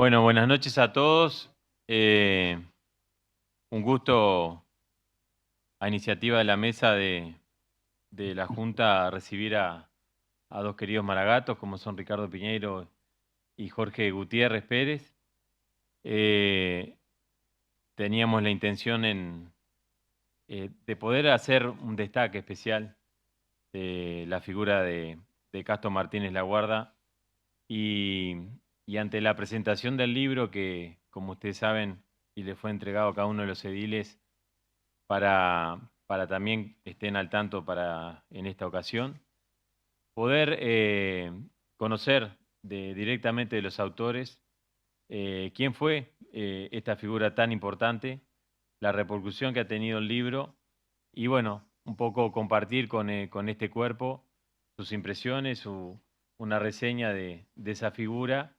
Bueno, buenas noches a todos. Un gusto a iniciativa de la mesa de la Junta recibir a dos queridos maragatos como son Ricardo Piñeiro y Jorge Gutiérrez Pérez. Eh, Teníamos la intención de poder hacer un destaque especial de la figura de Casto Martínez Laguarda y, y ante la presentación del libro que, como ustedes saben, y le fue entregado a cada uno de los ediles para también estén al tanto en esta ocasión, poder conocer directamente de los autores quién fue esta figura tan importante, la repercusión que ha tenido el libro y bueno, un poco compartir con este cuerpo sus impresiones, una reseña de esa figura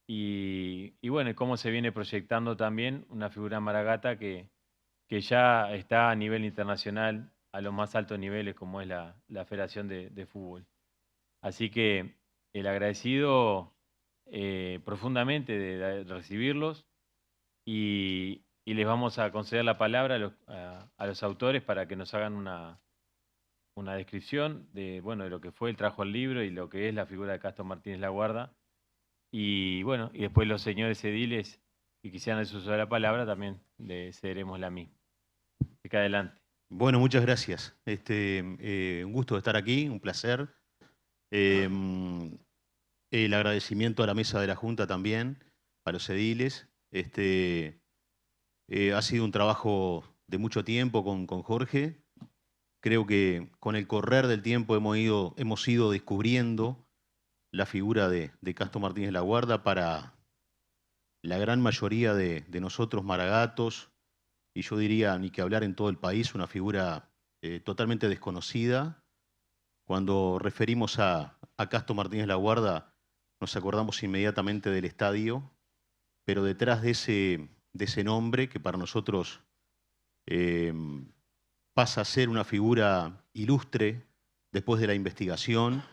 y bueno, y cómo se viene proyectando también una figura Maragata que ya está a nivel internacional, a los más altos niveles, como es la Federación de Fútbol. Así que el agradecido profundamente de recibirlos y les vamos a conceder la palabra a los autores para que nos hagan una descripción de, bueno, de lo que fue el trabajo del libro y lo que es la figura de Castro Martínez Laguarda. Y bueno, y después los señores ediles que quisieran el uso de la palabra también le cederemos la misma. Así que adelante. Bueno, muchas gracias. Un gusto de estar aquí, un placer. Eh, el agradecimiento a la mesa de la Junta también, a los ediles. Ha sido un trabajo de mucho tiempo con Jorge. Creo que con el correr del tiempo hemos ido descubriendo la figura de Casto Martínez Laguarda para la gran mayoría de nosotros maragatos, y yo diría, ni que hablar en todo el país, una figura totalmente desconocida. Cuando referimos a Casto Martínez Laguarda, nos acordamos inmediatamente del estadio, pero detrás de ese nombre, que para nosotros eh, pasa a ser una figura ilustre después de la investigación,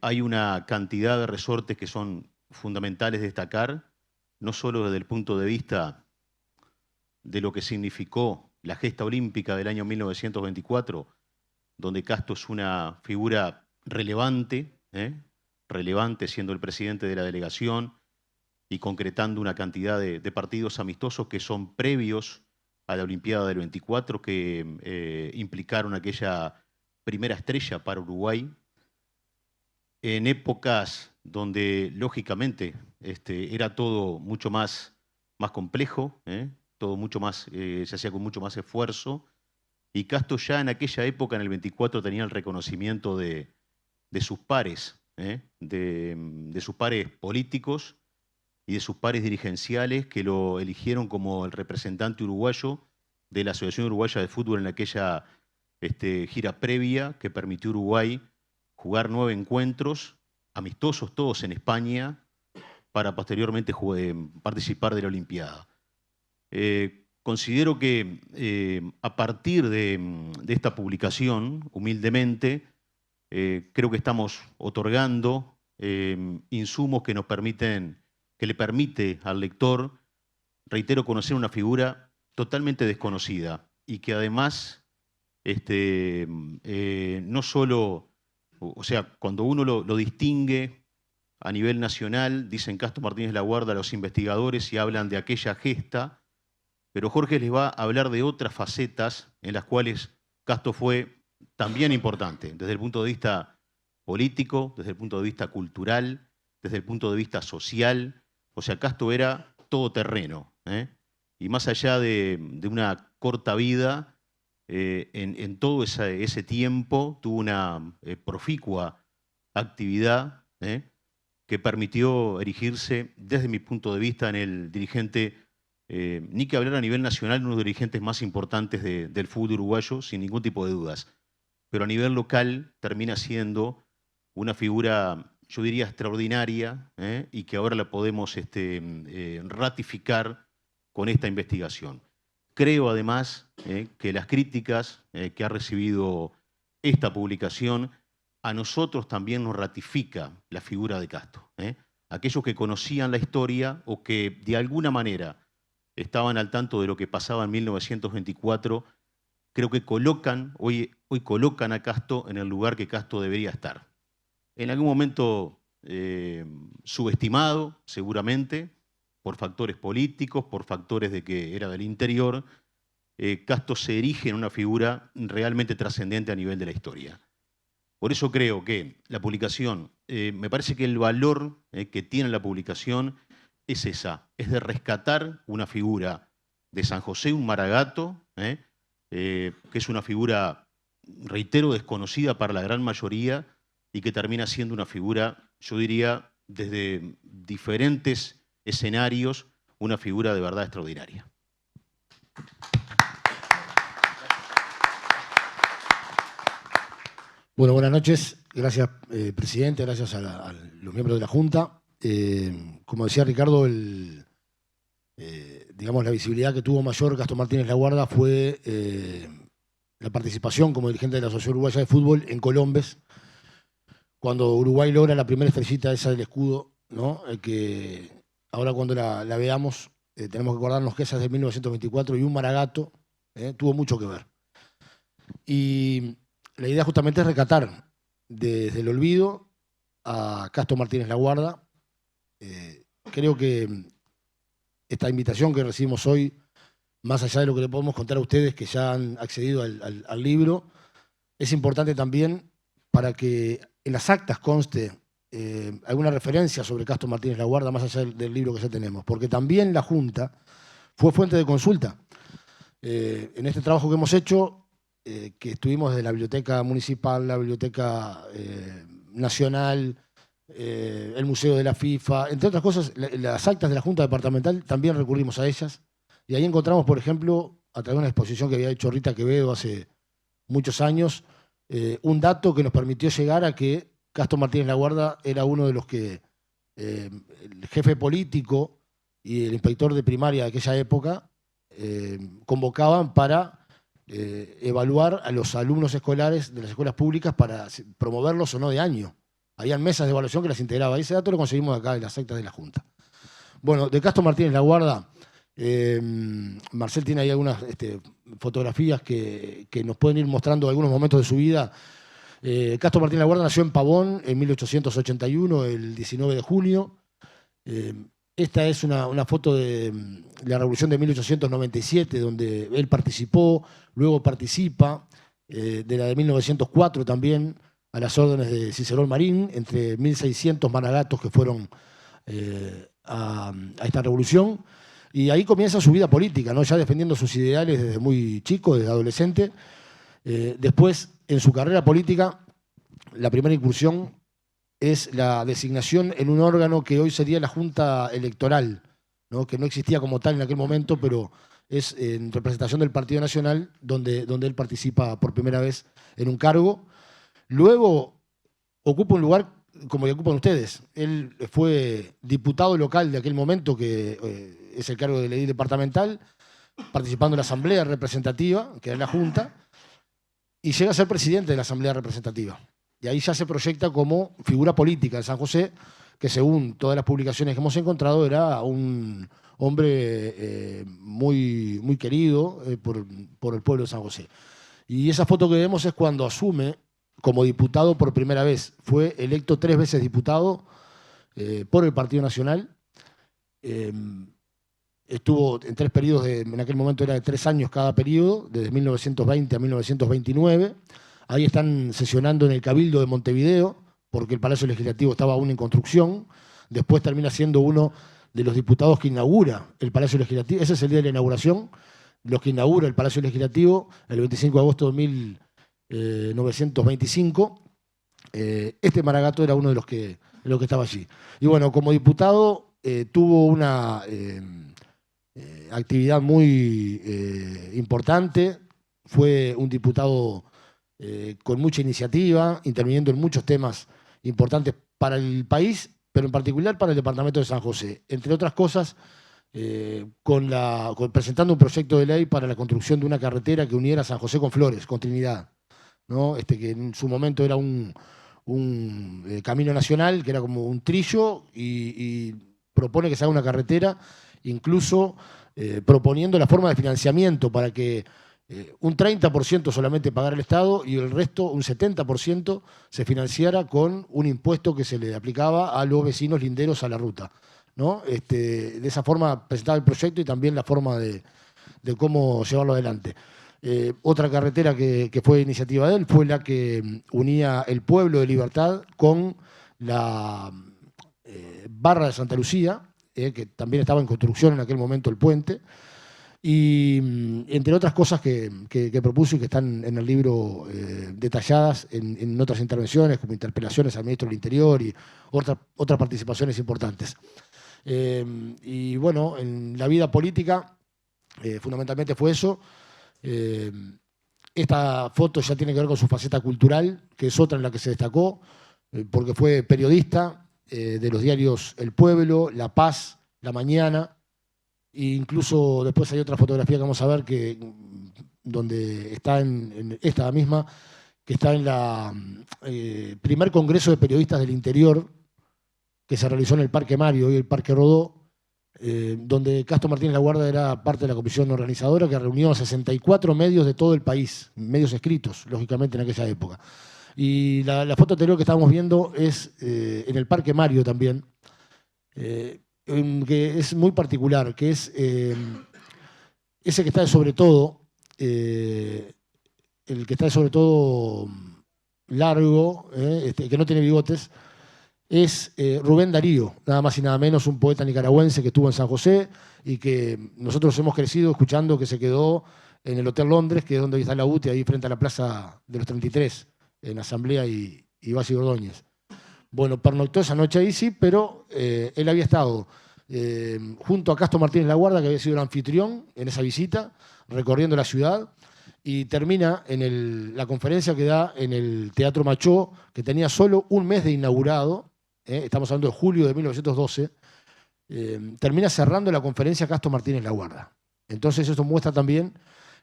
hay una cantidad de resortes que son fundamentales destacar, no solo desde el punto de vista de lo que significó la gesta olímpica del año 1924, donde Casto es una figura relevante, relevante siendo el presidente de la delegación y concretando una cantidad de partidos amistosos que son previos a la Olimpiada del 24, que implicaron aquella primera estrella para Uruguay, en épocas donde lógicamente era todo mucho más complejo, todo mucho más, se hacía con mucho más esfuerzo, y Casto ya en aquella época, en el 24, tenía el reconocimiento de sus pares, de sus pares políticos y de sus pares dirigenciales que lo eligieron como el representante uruguayo de la Asociación Uruguaya de Fútbol en aquella gira previa que permitió a Uruguay jugar 9 encuentros, amistosos todos en España, para posteriormente participar de la Olimpiada. Considero que a partir de esta publicación, humildemente, creo que estamos otorgando insumos que nos permiten, que le permite al lector, reitero, conocer una figura totalmente desconocida y que además no solo, o sea, cuando uno lo distingue a nivel nacional, dicen Casto Martínez Laguarda los investigadores y hablan de aquella gesta, pero Jorge les va a hablar de otras facetas en las cuales Casto fue también importante, desde el punto de vista político, desde el punto de vista cultural, desde el punto de vista social. O sea, Casto era todoterreno, y más allá de una corta vida, en todo ese tiempo tuvo una proficua actividad que permitió erigirse, desde mi punto de vista, en el dirigente, ni que hablar a nivel nacional, uno de los dirigentes más importantes del fútbol uruguayo, sin ningún tipo de dudas. Pero a nivel local termina siendo una figura, yo diría, extraordinaria, y que ahora la podemos ratificar con esta investigación. Creo además que las críticas que ha recibido esta publicación a nosotros también nos ratifica la figura de Casto. aquellos que conocían la historia o que de alguna manera estaban al tanto de lo que pasaba en 1924, creo que hoy colocan a Casto en el lugar que Casto debería estar. En algún momento subestimado, seguramente, por factores políticos, por factores de que era del interior, Casto se erige en una figura realmente trascendente a nivel de la historia. Por eso creo que la publicación, me parece que el valor que tiene la publicación es esa, es de rescatar una figura de San José, un Maragato, que es una figura, reitero, desconocida para la gran mayoría y que termina siendo una figura, yo diría, desde diferentes escenarios, una figura de verdad extraordinaria. Bueno, buenas noches. Gracias, presidente, gracias a los miembros de la Junta. Como decía Ricardo, digamos, la visibilidad que tuvo mayor Gastón Martínez Laguarda fue la participación como dirigente de la Asociación Uruguaya de Fútbol en Colombes, cuando Uruguay logra la primera estrellita esa del escudo, ¿no? Que ahora cuando la veamos tenemos que acordarnos que esa es de 1924 y un Maragato tuvo mucho que ver. Y la idea justamente es rescatar desde el olvido a Gastón Martínez Laguarda. Creo que esta invitación que recibimos hoy, más allá de lo que le podemos contar a ustedes que ya han accedido al libro, es importante también para que en las actas conste alguna referencia sobre Gastón Martínez Laguarda, más allá del libro que ya tenemos, porque también la Junta fue fuente de consulta. En este trabajo que hemos hecho, que estuvimos desde la Biblioteca Municipal, la Biblioteca Nacional, el Museo de la FIFA, entre otras cosas, las actas de la Junta Departamental también recurrimos a ellas. Y ahí encontramos, por ejemplo, a través de una exposición que había hecho Rita Quevedo hace muchos años, un dato que nos permitió llegar a que Gastón Martínez Laguarda era uno de los que el jefe político y el inspector de primaria de aquella época convocaban para evaluar a los alumnos escolares de las escuelas públicas para promoverlos o no de año. Habían mesas de evaluación que las integraba. Ese dato lo conseguimos acá en las actas de la Junta. Bueno, de Gastón Martínez Laguarda, Marcel tiene ahí algunas fotografías que nos pueden ir mostrando algunos momentos de su vida. Gastón Martínez Laguarda nació en Pavón en 1881, el 19 de junio. Esta es una foto de la Revolución de 1897, donde él participó, luego participa de la de 1904 también, a las órdenes de Cicerón Marín, entre 1.600 maragatos que fueron a esta revolución. Y ahí comienza su vida política, ¿no? Ya defendiendo sus ideales desde muy chico, desde adolescente. Después, en su carrera política, la primera incursión es la designación en un órgano que hoy sería la Junta Electoral, ¿no? Que no existía como tal en aquel momento, pero es en representación del Partido Nacional donde él participa por primera vez en un cargo. Luego ocupa un lugar como le ocupan ustedes. Él fue diputado local de aquel momento, que es el cargo de ley departamental, participando en la Asamblea Representativa, que era la Junta, y llega a ser presidente de la Asamblea Representativa. Y ahí ya se proyecta como figura política de San José, que según todas las publicaciones que hemos encontrado era un hombre muy, muy querido por el pueblo de San José. Y esa foto que vemos es cuando asume como diputado por primera vez. Fue electo 3 veces diputado por el Partido Nacional. Estuvo en 3 periodos, en aquel momento era de 3 años cada periodo, desde 1920 a 1929. Ahí están sesionando en el Cabildo de Montevideo, porque el Palacio Legislativo estaba aún en construcción. Después termina siendo uno de los diputados que inaugura el Palacio Legislativo. Ese es el día de la inauguración, los que inaugura el Palacio Legislativo, el 25 de agosto de 1925. Este Maragato era uno de los que estaba allí. Y bueno, como diputado tuvo una actividad muy importante. Fue un diputado con mucha iniciativa, interviniendo en muchos temas importantes para el país, pero en particular para el departamento de San José. Entre otras cosas, presentando un proyecto de ley para la construcción de una carretera que uniera San José con Flores, con Trinidad, ¿no? Que en su momento era un camino nacional, que era como un trillo, y propone que se haga una carretera, incluso proponiendo la forma de financiamiento para que un 30% solamente pagara el Estado y el resto, un 70%, se financiara con un impuesto que se le aplicaba a los vecinos linderos a la ruta, ¿no? De esa forma presentaba el proyecto y también la forma de cómo llevarlo adelante. Otra carretera que fue iniciativa de él fue la que unía el pueblo de Libertad con la barra de Santa Lucía, que también estaba en construcción en aquel momento el puente, y entre otras cosas que propuso y que están en el libro detalladas en otras intervenciones, como interpelaciones al ministro del Interior y otras participaciones importantes. Y bueno, en la vida política fundamentalmente fue eso. Esta foto ya tiene que ver con su faceta cultural, que es otra en la que se destacó, porque fue periodista de los diarios El Pueblo, La Paz, La Mañana, e incluso después hay otra fotografía que vamos a ver donde está en esta misma, que está en la primer Congreso de Periodistas del Interior, que se realizó en el Parque Mario, hoy el Parque Rodó, donde Castro Martínez Laguarda era parte de la comisión organizadora, que reunió a 64 medios de todo el país, medios escritos, lógicamente, en aquella época. Y la foto anterior que estábamos viendo es en el Parque Mario también, que es muy particular, que es ese que está de sobre todo, el que está de sobre todo largo, que no tiene bigotes, es Rubén Darío, nada más y nada menos, un poeta nicaragüense que estuvo en San José y que nosotros hemos crecido escuchando, que se quedó en el Hotel Londres, que es donde está la UTE, ahí frente a la Plaza de los 33, en Asamblea y Valle y Ordóñez. Bueno, pernoctó esa noche ahí, sí, pero él había estado junto a Castro Martínez Laguarda, que había sido el anfitrión en esa visita, recorriendo la ciudad, y termina en la conferencia que da en el Teatro Machó, que tenía solo un mes de inaugurado, estamos hablando de julio de 1912, termina cerrando la conferencia Castro Martínez Laguarda. Entonces eso muestra también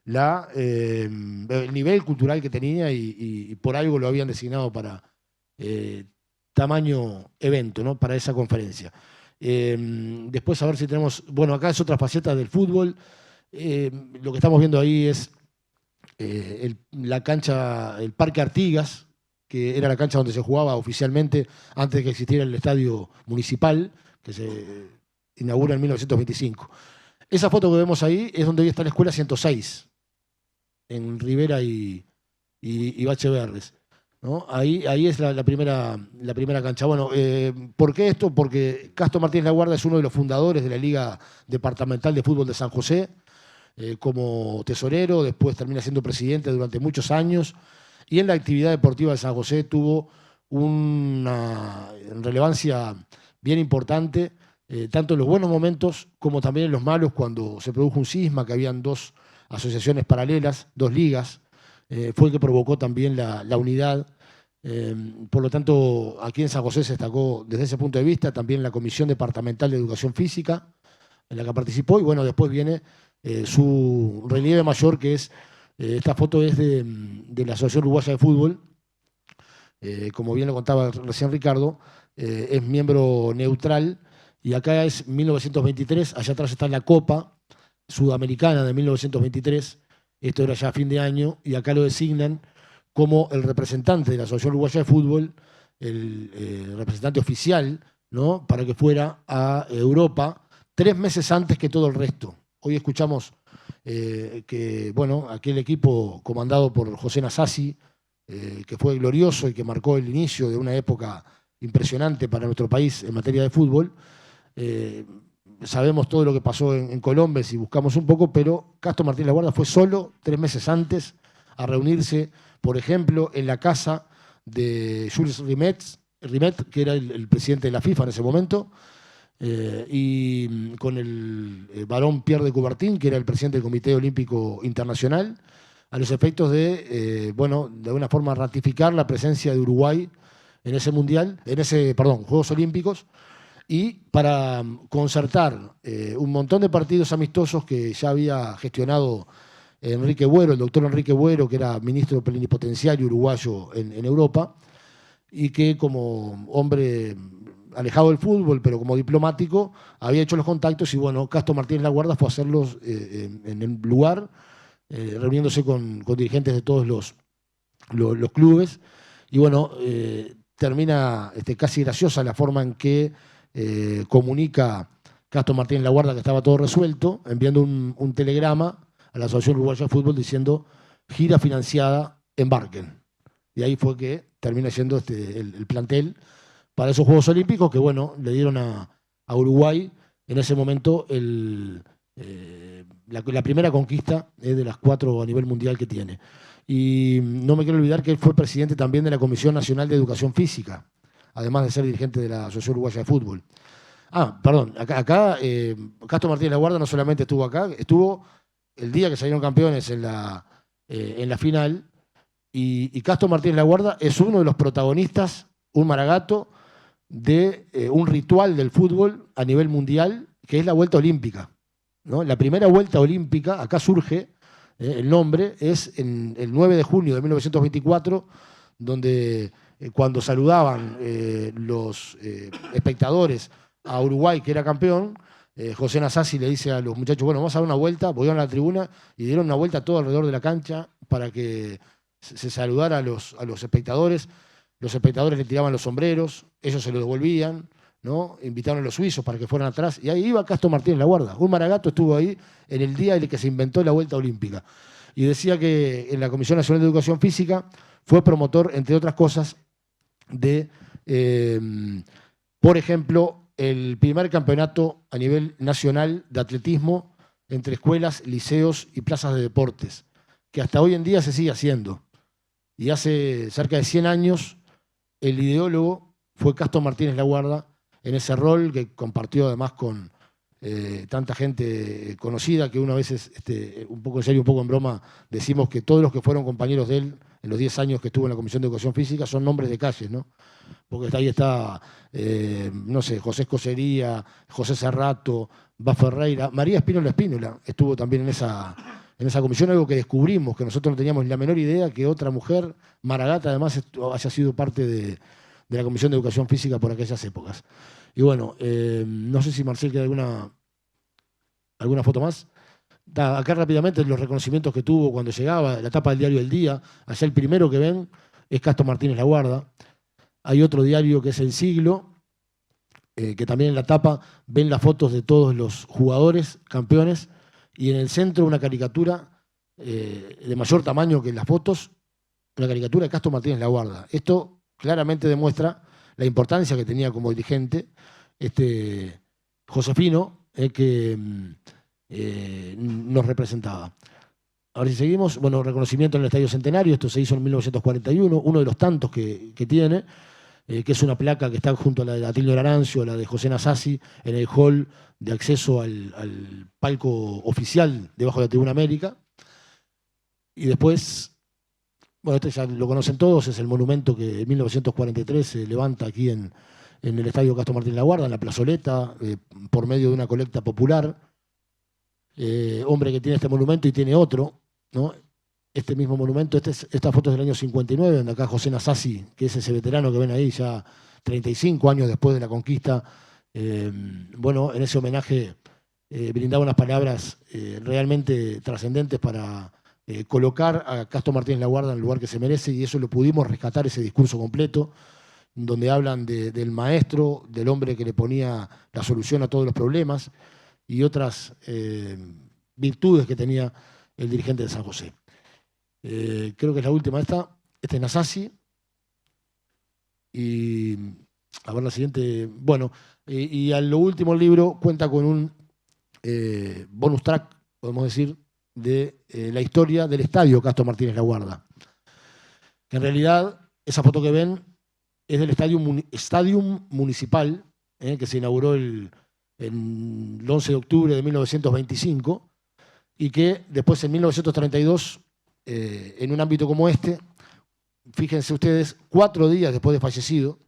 el nivel cultural que tenía y por algo lo habían designado para tamaño evento, ¿no? Para esa conferencia. Después a ver si tenemos, bueno, acá es otra faceta del fútbol. Lo que estamos viendo ahí es la cancha, el Parque Artigas, que era la cancha donde se jugaba oficialmente antes de que existiera el estadio municipal, que se inaugura en 1925. Esa foto que vemos ahí es donde hoy está la escuela 106, en Rivera y Bacheverres, ¿no? Ahí es la primera cancha. Bueno, ¿por qué esto? Porque Castro Martínez Laguarda es uno de los fundadores de la Liga Departamental de Fútbol de San José, como tesorero, después termina siendo presidente durante muchos años, y en la actividad deportiva de San José tuvo una relevancia bien importante, tanto en los buenos momentos como también en los malos, cuando se produjo un cisma, que habían dos asociaciones paralelas, dos ligas, fue el que provocó también la unidad. Por lo tanto, aquí en San José se destacó desde ese punto de vista también la Comisión Departamental de Educación Física, en la que participó, y bueno, después viene su relieve mayor, que es, esta foto es de la Asociación Uruguaya de Fútbol, como bien lo contaba recién Ricardo, es miembro neutral, y acá es 1923, allá atrás está la Copa Sudamericana de 1923, esto era ya a fin de año, y acá lo designan como el representante de la Asociación Uruguaya de Fútbol, el representante oficial, ¿no? Para que fuera a Europa 3 meses antes que todo el resto. Hoy escuchamos que, bueno, aquel equipo comandado por José Nasasi, que fue glorioso y que marcó el inicio de una época impresionante para nuestro país en materia de fútbol. Sabemos todo lo que pasó en Colombia, si buscamos un poco, pero Castro Martínez Laguarda fue solo 3 meses antes a reunirse, por ejemplo, en la casa de Jules Rimet, que era el presidente de la FIFA en ese momento, y con el varón Pierre de Coubertin, que era el presidente del Comité Olímpico Internacional, a los efectos de, bueno, de alguna forma ratificar la presencia de Uruguay en ese Juegos Olímpicos, y para concertar un montón de partidos amistosos que ya había gestionado Enrique Buero, el doctor Enrique Buero, que era ministro plenipotenciario uruguayo en Europa, y que como hombre alejado del fútbol, pero como diplomático, había hecho los contactos y bueno, Castro Martínez Laguarda fue a hacerlos en el lugar, reuniéndose con dirigentes de todos los clubes. Y bueno, termina casi graciosa la forma en que comunica Castro Martínez Laguarda que estaba todo resuelto, enviando un telegrama a la Asociación Uruguaya de Fútbol diciendo gira financiada, embarquen. Y ahí fue que termina siendo el plantel para esos Juegos Olímpicos que, bueno, le dieron a Uruguay en ese momento la primera conquista de las 4 a nivel mundial que tiene. Y no me quiero olvidar que él fue presidente también de la Comisión Nacional de Educación Física, además de ser dirigente de la Asociación Uruguaya de Fútbol. Perdón, acá Castro Martínez Laguarda no solamente estuvo acá, estuvo el día que salieron campeones en la final, y Castro Martínez Laguarda es uno de los protagonistas, un maragato, de un ritual del fútbol a nivel mundial, que es la vuelta olímpica, ¿no? La primera vuelta olímpica, acá surge, el nombre, es en el 9 de junio de 1924, donde cuando saludaban los espectadores a Uruguay, que era campeón, José Nasazzi le dice a los muchachos, bueno, vamos a dar una vuelta, volvieron a la tribuna y dieron una vuelta todo alrededor de la cancha para que se saludara a los espectadores. Los espectadores le tiraban los sombreros, ellos se los devolvían, ¿no? Invitaron a los suizos para que fueran atrás, y ahí iba Castro Martínez Laguarda. Un maragato estuvo ahí en el día en el que se inventó la vuelta olímpica. Y decía que en la Comisión Nacional de Educación Física fue promotor, entre otras cosas, de, por ejemplo, el primer campeonato a nivel nacional de atletismo entre escuelas, liceos y plazas de deportes, que hasta hoy en día se sigue haciendo. Y hace cerca de 100 años el ideólogo fue Castro Martínez Laguarda en ese rol que compartió además con tanta gente conocida, que una vez, un poco en serio, un poco en broma, decimos que todos los que fueron compañeros de él en los 10 años que estuvo en la Comisión de Educación Física son nombres de calles, ¿no? Porque ahí está, no sé, José Escocería, José Serrato, Bas Ferreira, María Espínola estuvo también en esa comisión, algo que descubrimos, que nosotros no teníamos ni la menor idea que otra mujer, maragata, además haya sido parte de la Comisión de Educación Física por aquellas épocas. Y bueno, no sé si Marcel queda alguna foto más. Acá rápidamente los reconocimientos que tuvo cuando llegaba, la tapa del diario El Día, allá el primero que ven es Castro Martínez Laguarda. Hay otro diario que es El Siglo, que también en la tapa ven las fotos de todos los jugadores, campeones, y en el centro una caricatura de mayor tamaño que las fotos, una caricatura de Castro Martínez Laguarda. Esto claramente demuestra la importancia que tenía como dirigente Josefino, que nos representaba. Ahora si seguimos, bueno, reconocimiento en el Estadio Centenario, esto se hizo en 1941, uno de los tantos que tiene, que es una placa que está junto a la de Atilio Arancio, la de José Nasazzi, en el hall de acceso al palco oficial debajo de la Tribuna América. Y después, bueno, este ya lo conocen todos, es el monumento que en 1943 se levanta aquí en el Estadio Castro Martínez Laguarda, en la plazoleta, por medio de una colecta popular. Hombre que tiene este monumento y tiene otro, ¿no? Este mismo monumento, esta foto es del año 59, donde acá José Nasazzi, que es ese veterano que ven ahí ya 35 años después de la conquista, bueno, en ese homenaje brindaba unas palabras realmente trascendentes para colocar a Castro Martínez Laguarda en el lugar que se merece, y eso lo pudimos rescatar, ese discurso completo, donde hablan del maestro, del hombre que le ponía la solución a todos los problemas y otras virtudes que tenía el dirigente de San José. Creo que es la última esta es Nasazzi. Y a ver la siguiente. Bueno, y a lo último el libro cuenta con un bonus track, podemos decir, de la historia del estadio Castro Martínez Laguarda. Que en realidad, esa foto que ven es del Stadium Municipal, que se inauguró el 11 de octubre de 1925, y que después en 1932, en un ámbito como este, fíjense ustedes, 4 días después de fallecido,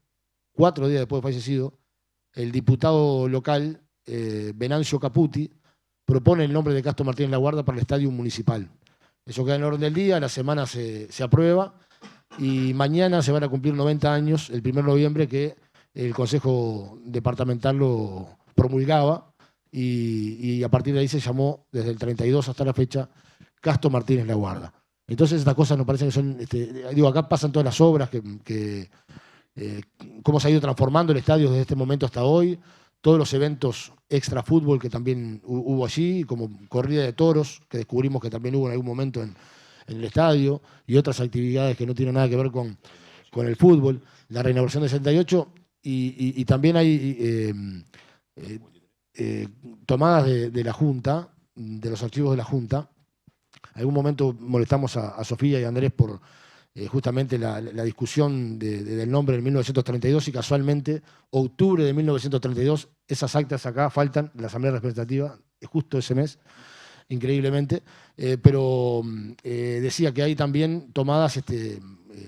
el diputado local, Venancio Caputi, propone el nombre de Castro Martínez Laguarda para el Estadio Municipal. Eso queda en orden del día, a la semana se aprueba, y mañana se van a cumplir 90 años, el 1 de noviembre, que el Consejo Departamental lo promulgaba y a partir de ahí se llamó, desde el 32 hasta la fecha, Casto Martínez La Guarda. Entonces estas cosas nos parecen que son, digo, acá pasan todas las obras, cómo se ha ido transformando el estadio desde este momento hasta hoy, todos los eventos extra fútbol que también hubo allí, como corrida de toros, que descubrimos que también hubo en algún momento en el estadio, y otras actividades que no tienen nada que ver con el fútbol, la reinauguración del 68, y también hay tomadas de la Junta, de los archivos de la Junta. En algún momento molestamos a Sofía y a Andrés por justamente la discusión del nombre en 1932 y casualmente, octubre de 1932, esas actas acá faltan de la Asamblea Representativa, justo ese mes, increíblemente, pero decía que hay también tomadas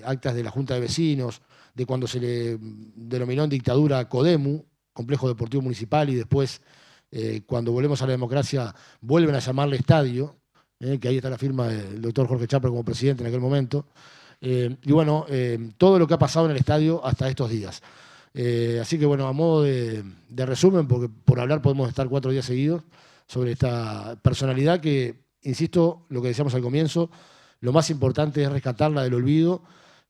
actas de la Junta de Vecinos, de cuando se le denominó en dictadura CODEMU, Complejo Deportivo Municipal, y después, cuando volvemos a la democracia, vuelven a llamarle estadio, que ahí está la firma del doctor Jorge Chapra como presidente en aquel momento. Y bueno, todo lo que ha pasado en el estadio hasta estos días. Así que bueno, a modo de resumen, porque por hablar podemos estar 4 días seguidos, sobre esta personalidad que, insisto, lo que decíamos al comienzo, lo más importante es rescatarla del olvido,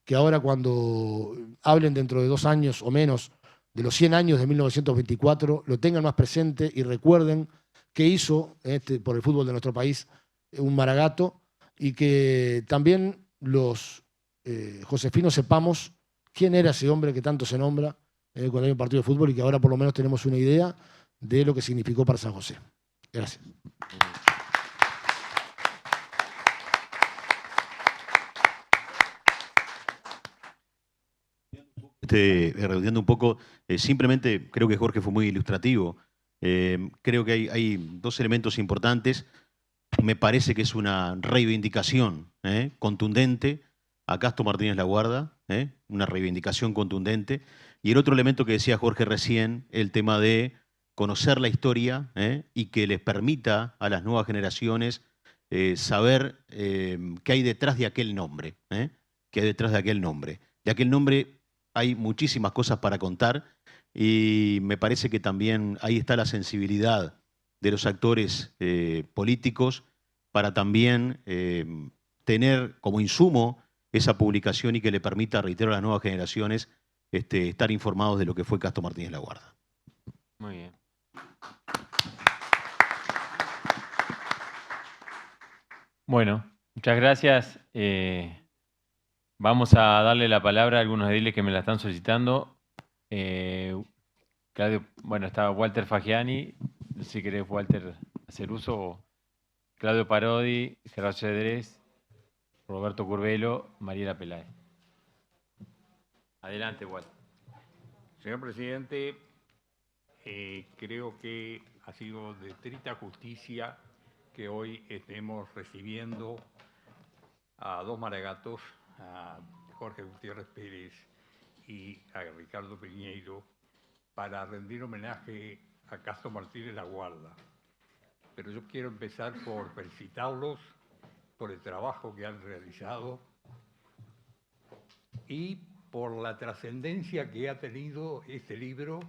que ahora cuando hablen dentro de 2 años o menos de los 100 años de 1924, lo tengan más presente y recuerden qué hizo por el fútbol de nuestro país un Maragato, y que también los josefinos sepamos quién era ese hombre que tanto se nombra cuando hay un partido de fútbol, y que ahora por lo menos tenemos una idea de lo que significó para San José. Gracias. Redondeando un poco, simplemente creo que Jorge fue muy ilustrativo. Creo que hay 2 elementos importantes. Me parece que es una reivindicación contundente a Casto Martínez La Guarda, una reivindicación contundente. Y el otro elemento que decía Jorge recién, el tema de conocer la historia y que les permita a las nuevas generaciones saber qué hay detrás de aquel nombre, qué hay detrás de aquel nombre. De aquel nombre hay muchísimas cosas para contar y me parece que también ahí está la sensibilidad de los actores políticos para también tener como insumo esa publicación y que le permita, reitero, a las nuevas generaciones estar informados de lo que fue Casto Martínez La Guarda. Muy bien. Bueno, muchas gracias. Vamos a darle la palabra a algunos ediles que me la están solicitando. Claudio, bueno, está Walter Fagiani, si querés, Walter, hacer uso. Claudio Parodi, Gerardo Cedrés, Roberto Curvelo, Mariela Peláez. Adelante, Walter. Señor presidente, creo que ha sido de estricta justicia que hoy estemos recibiendo a 2 maragatos, a Jorge Gutiérrez Pérez y a Ricardo Piñeiro, para rendir homenaje a Casto Martínez La Guarda. Pero yo quiero empezar por felicitarlos por el trabajo que han realizado y por la trascendencia que ha tenido este libro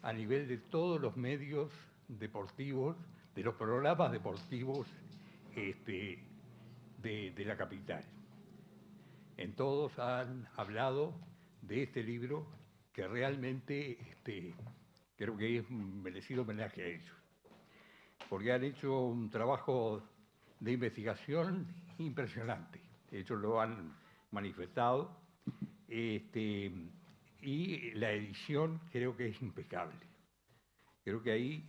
a nivel de todos los medios deportivos, de los programas deportivos de la capital. En todos han hablado de este libro que realmente creo que es un merecido homenaje a ellos, porque han hecho un trabajo de investigación impresionante. Ellos lo han manifestado. Y la edición creo que es impecable. Creo que ahí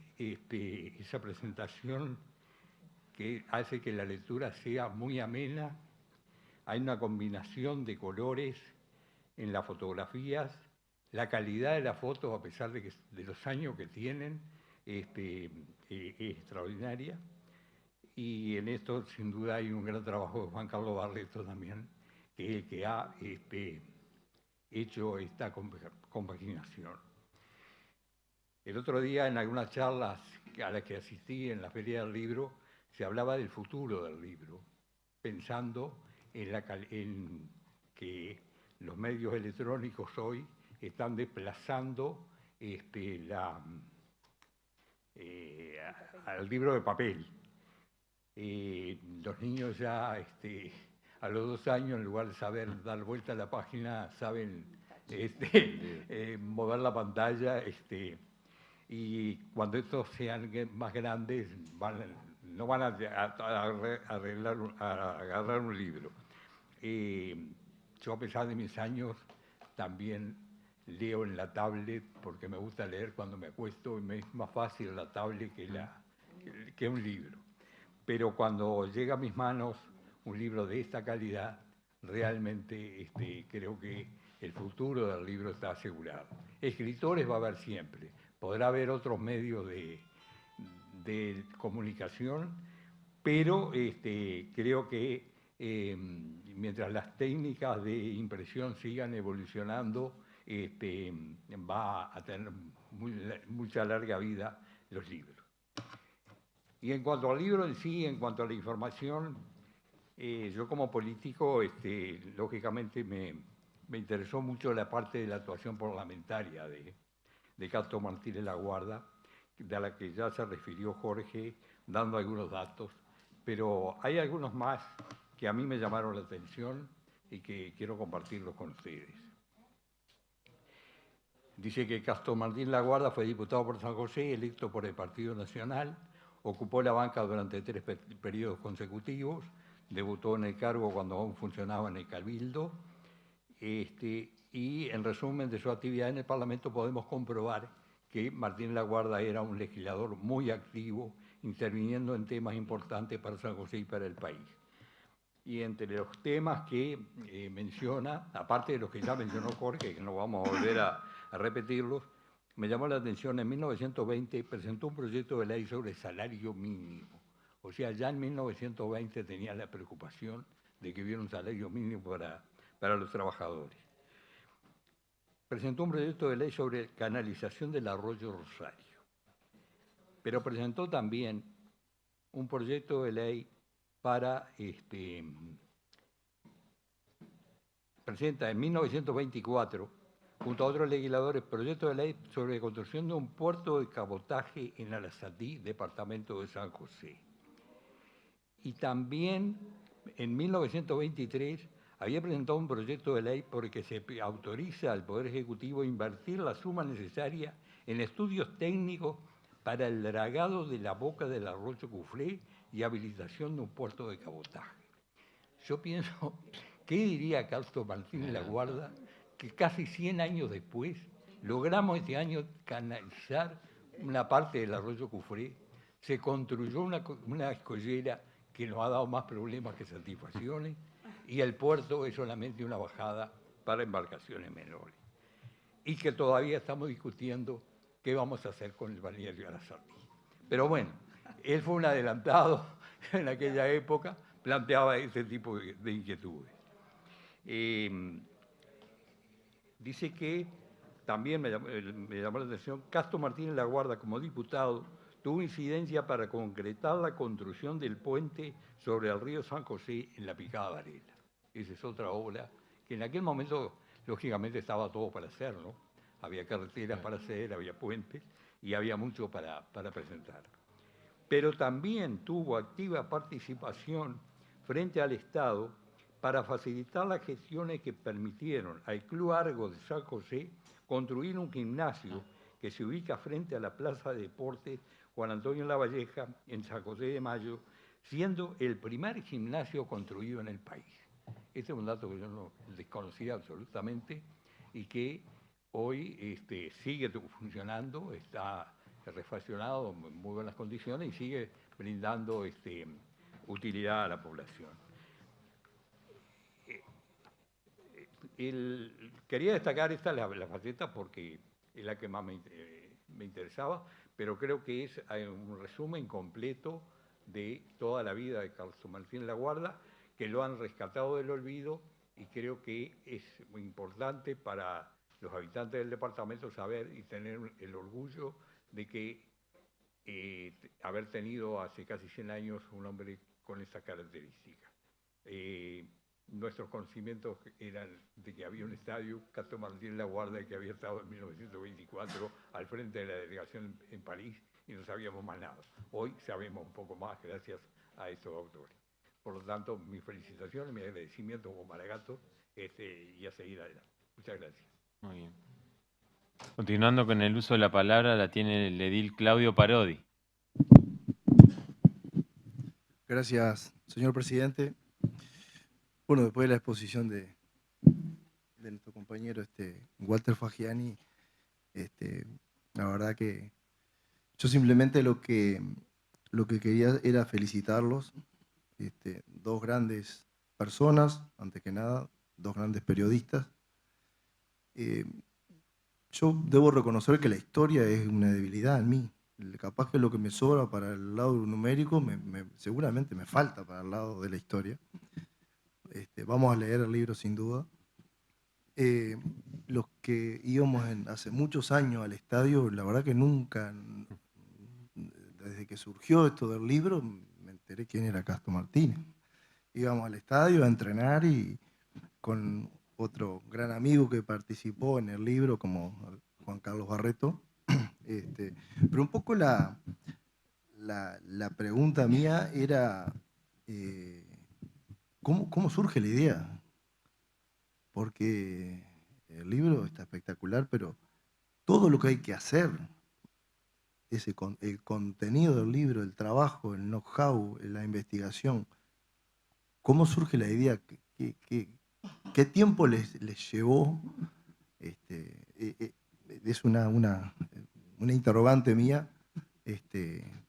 esa presentación que hace que la lectura sea muy amena. Hay una combinación de colores en las fotografías. La calidad de las fotos, a pesar de los años que tienen, es extraordinaria. Y en esto, sin duda, hay un gran trabajo de Juan Carlos Barreto también, que es el que ha hecho esta compaginación. El otro día, en algunas charlas a las que asistí en la Feria del Libro, se hablaba del futuro del libro, pensando en que los medios electrónicos hoy están desplazando al libro de papel. Los niños ya a los 2 años, en lugar de saber dar vuelta a la página, saben mover la pantalla, y cuando estos sean más grandes no van a agarrar un libro. Yo, a pesar de mis años, también leo en la tablet porque me gusta leer cuando me acuesto y me es más fácil la tablet que un libro. Pero cuando llega a mis manos un libro de esta calidad, realmente creo que el futuro del libro está asegurado. Escritores va a haber siempre, podrá haber otros medios de comunicación, pero creo que mientras las técnicas de impresión sigan evolucionando, va a tener mucha larga vida los libros. Y en cuanto al libro en sí, en cuanto a la información, yo como político, lógicamente me interesó mucho la parte de la actuación parlamentaria de Castro Martínez Laguarda, de la que ya se refirió Jorge, dando algunos datos, pero hay algunos más que a mí me llamaron la atención y que quiero compartirlos con ustedes. Dice que Castro Martínez Laguarda fue diputado por San José, electo por el Partido Nacional, ocupó la banca durante 3 periodos consecutivos, debutó en el cargo cuando aún funcionaba en el Cabildo, y en resumen de su actividad en el Parlamento podemos comprobar que Martínez Laguarda era un legislador muy activo, interviniendo en temas importantes para San José y para el país. Y entre los temas que menciona, aparte de los que ya mencionó Jorge, que no vamos a volver a repetirlos, me llamó la atención, en 1920 presentó un proyecto de ley sobre salario mínimo. O sea, ya en 1920 tenía la preocupación de que hubiera un salario mínimo para los trabajadores. Presentó un proyecto de ley sobre canalización del arroyo Rosario. Pero presentó también un proyecto de ley para, presenta en 1924, junto a otros legisladores, proyecto de ley sobre construcción de un puerto de cabotaje en Arazatí, departamento de San José. Y también en 1923 había presentado un proyecto de ley por el que se autoriza al Poder Ejecutivo a invertir la suma necesaria en estudios técnicos para el dragado de la boca del arroyo Cufré y habilitación de un puerto de cabotaje. Yo pienso, ¿qué diría Castro Martínez Laguarda que casi 100 años después logramos este año canalizar una parte del arroyo Cufré? Se construyó una escollera que nos ha dado más problemas que satisfacciones, y el puerto es solamente una bajada para embarcaciones menores. Y que todavía estamos discutiendo qué vamos a hacer con el balneario de Arazatí. Pero bueno, él fue un adelantado en aquella época, planteaba ese tipo de inquietudes. Dice que también me llamó la atención, Castro Martínez Laguarda como diputado tuvo incidencia para concretar la construcción del puente sobre el río San José en la Picada Varela. Esa es otra obra que en aquel momento, lógicamente, estaba todo para hacer, ¿no? Había carreteras para hacer, había puentes y había mucho para presentar. Pero también tuvo activa participación frente al Estado para facilitar las gestiones que permitieron al Club Argos de San José construir un gimnasio que se ubica frente a la Plaza de Deportes Juan Antonio Lavalleja, en San José de Mayo, siendo el primer gimnasio construido en el país. Este es un dato que yo no desconocía absolutamente y que hoy sigue funcionando, está refaccionado en muy buenas condiciones y sigue brindando utilidad a la población. Quería destacar esta, la faceta, porque es la que más me interesaba, pero creo que es un resumen completo de toda la vida de Castro Martínez Laguarda, que lo han rescatado del olvido, y creo que es muy importante para los habitantes del departamento saber y tener el orgullo de que haber tenido hace casi 100 años un hombre con esa característica. nuestros conocimientos eran de que había un estadio, Castro Martínez La Guardia, que había estado en 1924 al frente de la delegación en París, y no sabíamos más nada. Hoy sabemos un poco más gracias a estos autores. Por lo tanto, mis felicitaciones, mi agradecimiento como Maragato, y a seguir adelante. Muchas gracias. Muy bien. Continuando con el uso de la palabra, la tiene el edil Claudio Parodi. Gracias, señor presidente. Bueno, después de la exposición de nuestro compañero Walter Fagiani, la verdad que yo simplemente lo que quería era felicitarlos, dos grandes personas, antes que nada, dos grandes periodistas. Yo debo reconocer que la historia es una debilidad en mí. Capaz que lo que me sobra para el lado numérico seguramente me falta para el lado de la historia. Vamos a leer el libro sin duda. Los que íbamos hace muchos años al estadio, la verdad que nunca, desde que surgió esto del libro, me enteré quién era Castro Martínez. Íbamos al estadio a entrenar y con otro gran amigo que participó en el libro, como Juan Carlos Barreto. Pero un poco la pregunta mía era, ¿cómo surge la idea? Porque el libro está espectacular, pero todo lo que hay que hacer, el contenido del libro, el trabajo, el know-how, la investigación, ¿cómo surge la idea? ¿Qué tiempo les llevó? Es una interrogante mía,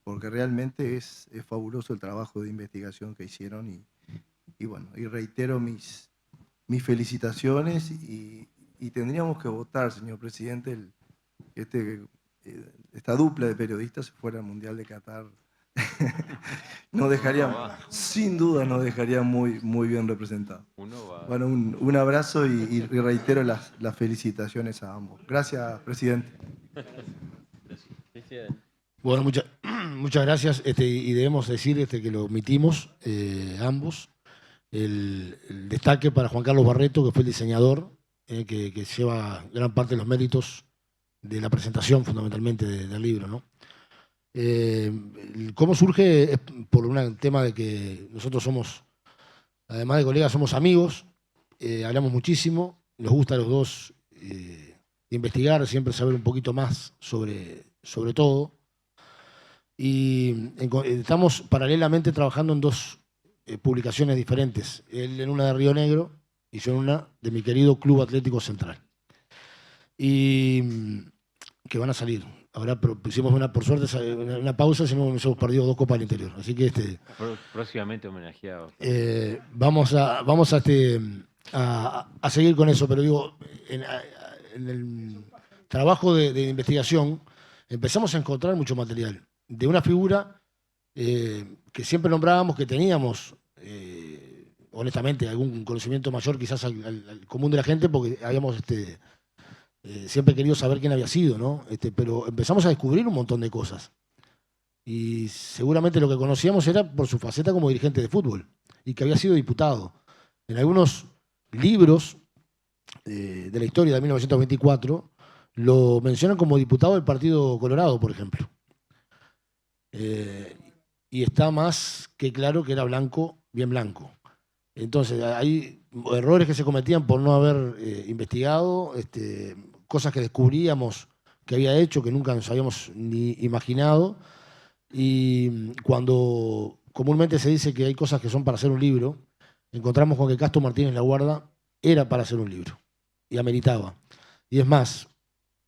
porque realmente es fabuloso el trabajo de investigación que hicieron y bueno, y reitero mis felicitaciones y tendríamos que votar, señor presidente, esta dupla de periodistas se fuera al Mundial de Qatar. Nos dejaría, sin duda nos dejaría muy bien representado. Bueno, un abrazo y reitero las felicitaciones a ambos. Gracias, presidente. Bueno, muchas gracias. Y debemos decir que lo omitimos ambos. El destaque para Juan Carlos Barreto, que fue el diseñador, que lleva gran parte de los méritos de la presentación, fundamentalmente, del libro, ¿no? ¿Cómo surge? Es por un tema de que nosotros somos, además de colegas, somos amigos, hablamos muchísimo, nos gusta a los dos investigar, siempre saber un poquito más sobre todo. Y estamos paralelamente trabajando en dos publicaciones diferentes. Él en una de Río Negro y yo en una de mi querido Club Atlético Central. Y que van a salir. Ahora pusimos por suerte una pausa, si no nos hemos perdido 2 copas del interior. Así que próximamente homenajeado. Vamos a seguir con eso, pero digo, en el trabajo de investigación empezamos a encontrar mucho material de una figura que siempre nombrábamos, que teníamos, honestamente, algún conocimiento mayor quizás al común de la gente, porque habíamos siempre querido saber quién había sido, ¿no? Pero empezamos a descubrir un montón de cosas. Y seguramente lo que conocíamos era por su faceta como dirigente de fútbol y que había sido diputado. En algunos libros de la historia de 1924 lo mencionan como diputado del Partido Colorado, por ejemplo. Y está más que claro que era blanco, bien blanco. Entonces, hay errores que se cometían por no haber investigado, cosas que descubríamos que había hecho, que nunca nos habíamos ni imaginado. Y cuando comúnmente se dice que hay cosas que son para hacer un libro, encontramos con que Castro Martínez La Guarda era para hacer un libro y ameritaba. Y es más,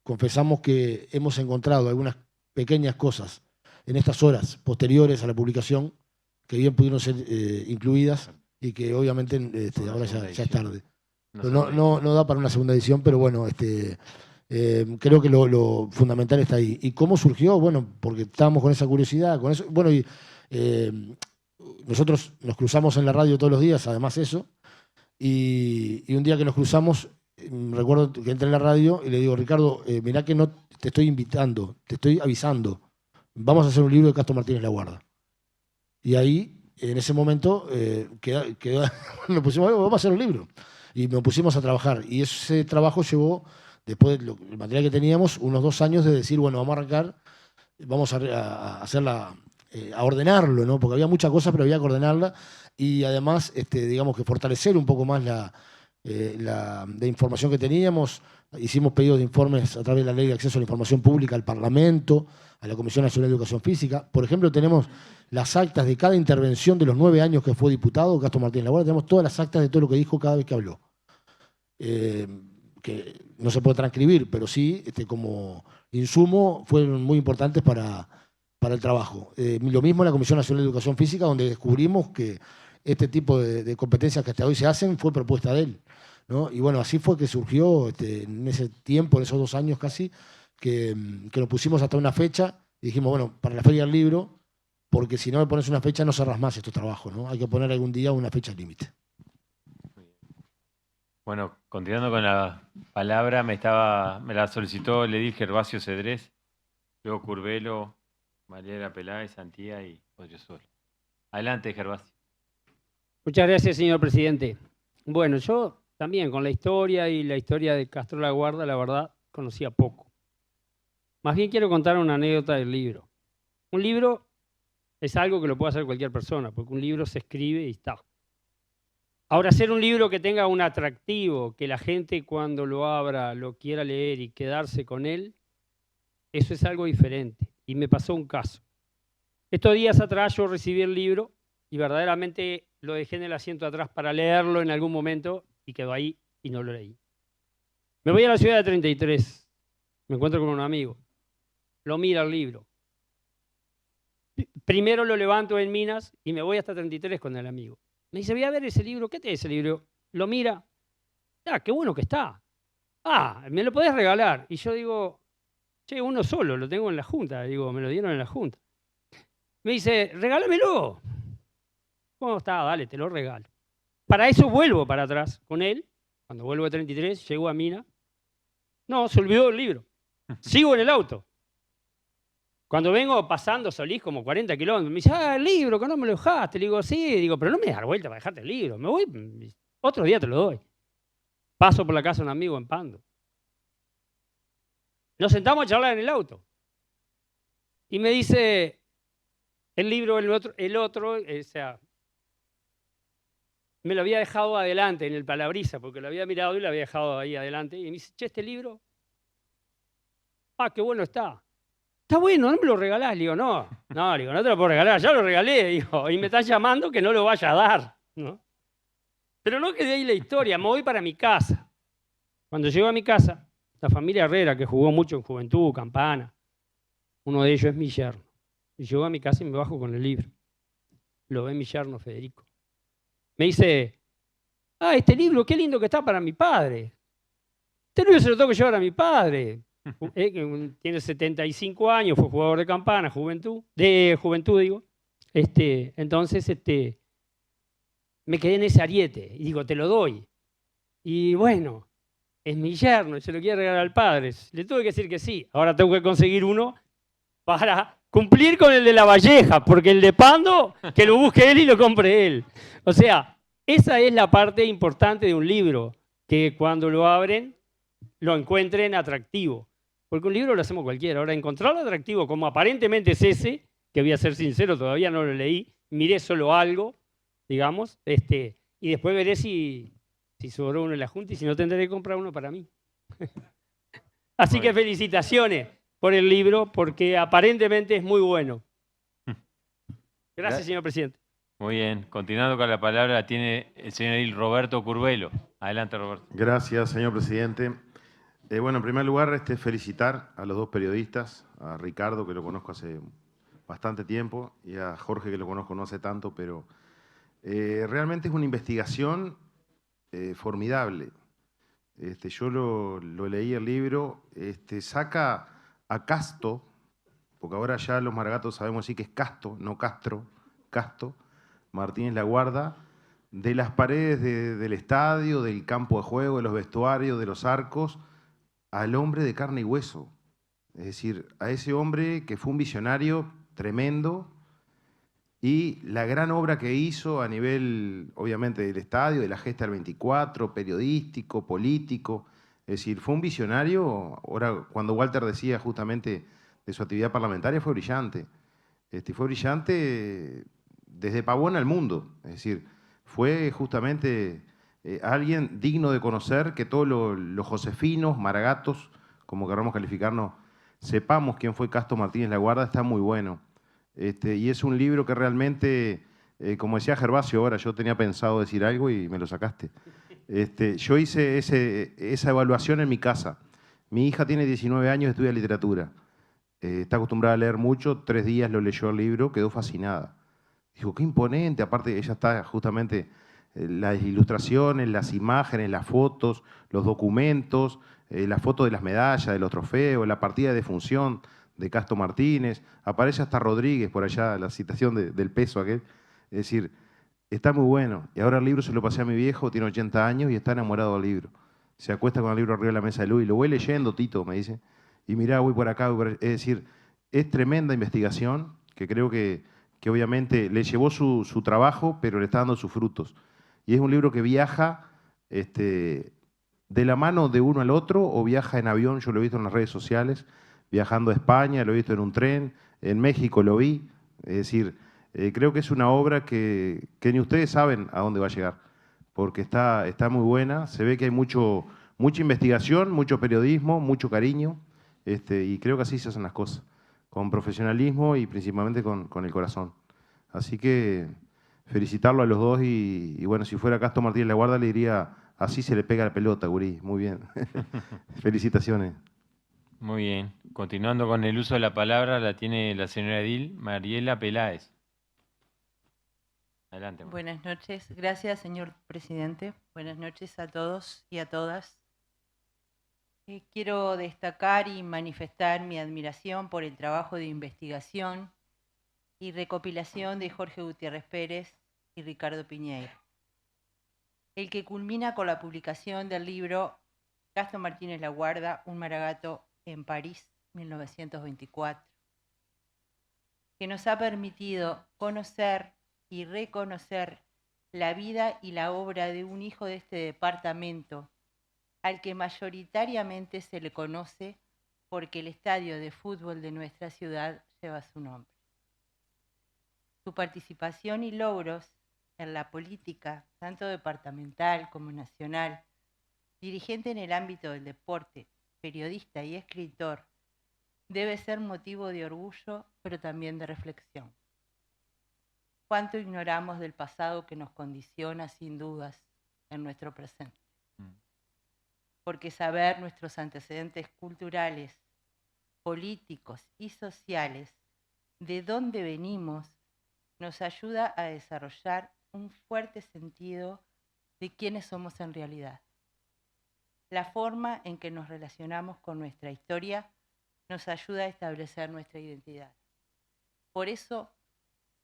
confesamos que hemos encontrado algunas pequeñas cosas en estas horas posteriores a la publicación que bien pudieron ser incluidas y que obviamente ahora ya es tarde. Pero no da para una segunda edición, pero bueno, creo que lo fundamental está ahí. ¿Y cómo surgió? Bueno, porque estábamos con esa curiosidad, con eso. Bueno, y nosotros nos cruzamos en la radio todos los días, además eso, y un día que nos cruzamos, recuerdo que entré en la radio y le digo, Ricardo, mirá que no te estoy invitando, te estoy avisando, vamos a hacer un libro de Castro Martínez La Guarda. Y ahí en ese momento nos pusimos, vamos a hacer un libro. Y nos pusimos a trabajar. Y ese trabajo llevó, después del material que teníamos, unos 2 años de decir, bueno, vamos a arrancar, vamos a hacerla, a ordenarlo, ¿no? Porque había muchas cosas, pero había que ordenarla. Y además, digamos que fortalecer un poco más la información que teníamos. Hicimos pedidos de informes a través de la Ley de Acceso a la Información Pública al Parlamento, a la Comisión Nacional de Educación Física. Por ejemplo, tenemos las actas de cada intervención de los 9 años que fue diputado, Gastón Martínez Laguarda. Tenemos todas las actas de todo lo que dijo cada vez que habló. Que no se puede transcribir, pero sí, como insumo, fueron muy importantes para el trabajo. Lo mismo en la Comisión Nacional de Educación Física, donde descubrimos que este tipo de competencias que hasta hoy se hacen fue propuesta de él, ¿no? Y bueno, así fue que surgió en ese tiempo, en esos 2 años casi, que nos pusimos hasta una fecha y dijimos, bueno, para la Feria del Libro, porque si no me pones una fecha no cerrás más estos trabajos, ¿no? Hay que poner algún día una fecha límite. Bueno, continuando con la palabra, me la solicitó, le dije Gervasio Cedrés, luego Curbelo, Valera Peláez, Santía y Odriozola. Adelante, Gervasio. Muchas gracias, señor presidente. Bueno, yo también con la historia y la historia de Castro Laguarda, la verdad, conocía poco. Más bien quiero contar una anécdota del libro. Un libro es algo que lo puede hacer cualquier persona, porque un libro se escribe y está. Ahora, hacer un libro que tenga un atractivo, que la gente cuando lo abra lo quiera leer y quedarse con él, eso es algo diferente. Y me pasó un caso. Estos días atrás yo recibí el libro y verdaderamente lo dejé en el asiento atrás para leerlo en algún momento y quedó ahí y no lo leí. Me voy a la ciudad de 33, me encuentro con un amigo, lo mira el libro. Primero lo levanto en Minas y me voy hasta 33 con el amigo. Me dice, voy a ver ese libro, ¿qué te es ese libro? Lo mira, ah, qué bueno que está. Ah, me lo podés regalar. Y yo digo, che, uno solo, lo tengo en la junta. Digo, me lo dieron en la junta. Me dice, regálamelo. ¿Cómo está? Dale, te lo regalo. Para eso vuelvo para atrás con él. Cuando vuelvo a 33, llego a Mina. No, se olvidó el libro. Sigo en el auto. Cuando vengo pasando Solís como 40 kilómetros, me dice, el libro, que no me lo dejaste. Le digo, sí, digo, pero no me das vuelta para dejarte el libro. Me voy, otro día te lo doy. Paso por la casa de un amigo en Pando. Nos sentamos a charlar en el auto. Y me dice, el libro, el otro, o sea, me lo había dejado adelante en el Palabrisa, porque lo había mirado y lo había dejado ahí adelante. Y me dice, che, este libro, ah, qué bueno está. Está bueno, no me lo regalás. Le digo, no, le digo, no te lo puedo regalar, ya lo regalé. Digo, y me estás llamando que no lo vaya a dar, ¿no? Pero no quedé ahí la historia, me voy para mi casa. Cuando llego a mi casa, la familia Herrera, que jugó mucho en Juventud, Campana, uno de ellos es mi yerno. Y llego a mi casa y me bajo con el libro. Lo ve mi yerno Federico. Me dice, este libro, qué lindo que está para mi padre. Este libro se lo tengo que llevar a mi padre. Tiene 75 años, fue jugador de Campana, de Juventud digo. Entonces me quedé en ese ariete y digo, te lo doy. Y bueno, es mi yerno, se lo quiere regalar al padre. Le tuve que decir que sí. Ahora tengo que conseguir uno para cumplir con el de La Valleja, porque el de Pando, que lo busque él y lo compre él. O sea, esa es la parte importante de un libro, que cuando lo abren, lo encuentren atractivo. Porque un libro lo hacemos cualquiera. Ahora, encontrarlo atractivo, como aparentemente es ese, que voy a ser sincero, todavía no lo leí, miré solo algo, digamos, y después veré si sobró uno en la Junta y si no tendré que comprar uno para mí. Así que felicitaciones por el libro, porque aparentemente es muy bueno. Gracias, señor presidente. Muy bien. Continuando con la palabra, la tiene el señor Roberto Curbelo. Adelante, Roberto. Gracias, señor presidente. Bueno, en primer lugar, felicitar a los dos periodistas, a Ricardo, que lo conozco hace bastante tiempo, y a Jorge, que lo conozco no hace tanto, pero realmente es una investigación formidable. Yo lo leí el libro, saca a Casto, porque ahora ya los maragatos sabemos decir que es Casto, no Castro, Casto, Martínez Laguarda, de las paredes del estadio, del campo de juego, de los vestuarios, de los arcos, al hombre de carne y hueso. Es decir, a ese hombre que fue un visionario tremendo y la gran obra que hizo a nivel, obviamente, del estadio, de la gesta del 24, periodístico, político. Es decir, fue un visionario. Ahora, cuando Walter decía justamente de su actividad parlamentaria, fue brillante. Fue brillante desde Pavón al mundo. Es decir, fue justamente alguien digno de conocer, que todos los josefinos, maragatos, como queramos calificarnos, sepamos quién fue Casto Martínez Laguarda. Está muy bueno. Y es un libro que realmente, como decía Gervasio ahora, yo tenía pensado decir algo y me lo sacaste. Yo hice esa evaluación en mi casa. Mi hija tiene 19 años y estudia literatura. Está acostumbrada a leer mucho, 3 días lo leyó el libro, quedó fascinada. Dijo, qué imponente, aparte ella está justamente, las ilustraciones, las imágenes, las fotos, los documentos, las fotos de las medallas, de los trofeos, la partida de defunción de Casto Martínez, aparece hasta Rodríguez por allá, la citación del peso aquel. Es decir, está muy bueno. Y ahora el libro se lo pasé a mi viejo, tiene 80 años y está enamorado del libro. Se acuesta con el libro arriba de la mesa de luz y lo voy leyendo, Tito, me dice. Y mirá, voy por acá, voy por allá. Es decir, es tremenda investigación que creo que obviamente le llevó su trabajo, pero le está dando sus frutos. Y es un libro que viaja de la mano de uno al otro o viaja en avión, yo lo he visto en las redes sociales, viajando a España, lo he visto en un tren, en México lo vi. Es decir, creo que es una obra que ni ustedes saben a dónde va a llegar, porque está muy buena, se ve que hay mucha investigación, mucho periodismo, mucho cariño, y creo que así se hacen las cosas, con profesionalismo y principalmente con el corazón. Así que felicitarlo a los dos y bueno, si fuera Casto Martínez Laguarda le diría, así se le pega la pelota, gurí, muy bien. Felicitaciones. Muy bien. Continuando con el uso de la palabra, la tiene la señora Edil Mariela Peláez. Adelante. Buenas noches. Gracias, señor presidente. Buenas noches a todos y a todas. Quiero destacar y manifestar mi admiración por el trabajo de investigación y recopilación de Jorge Gutiérrez Pérez y Ricardo Piñeiro, el que culmina con la publicación del libro Casto Martínez Laguarda, un maragato en París, 1924, que nos ha permitido conocer y reconocer la vida y la obra de un hijo de este departamento, al que mayoritariamente se le conoce porque el estadio de fútbol de nuestra ciudad lleva su nombre. Su participación y logros en la política, tanto departamental como nacional, dirigente en el ámbito del deporte, periodista y escritor, debe ser motivo de orgullo, pero también de reflexión. ¿Cuánto ignoramos del pasado que nos condiciona, sin dudas, en nuestro presente? Porque saber nuestros antecedentes culturales, políticos y sociales, de dónde venimos, nos ayuda a desarrollar un fuerte sentido de quiénes somos en realidad. La forma en que nos relacionamos con nuestra historia nos ayuda a establecer nuestra identidad. Por eso,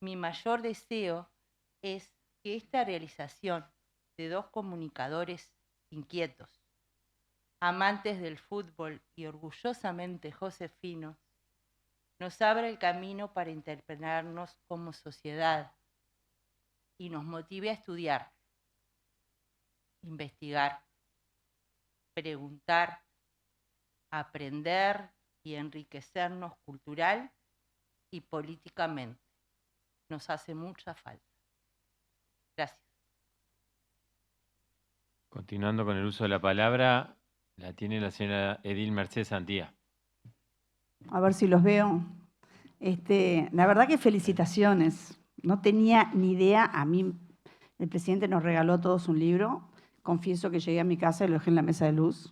mi mayor deseo es que esta realización de dos comunicadores inquietos, amantes del fútbol y orgullosamente josefinos, nos abra el camino para interpelarnos como sociedad y nos motive a estudiar, investigar, preguntar, aprender y enriquecernos cultural y políticamente. Nos hace mucha falta. Gracias. Continuando con el uso de la palabra, la tiene la señora Edil Mercedes Santía. A ver si los veo. La verdad que felicitaciones. No tenía ni idea. A mí el presidente nos regaló a todos un libro. Confieso que llegué a mi casa y lo dejé en la mesa de luz,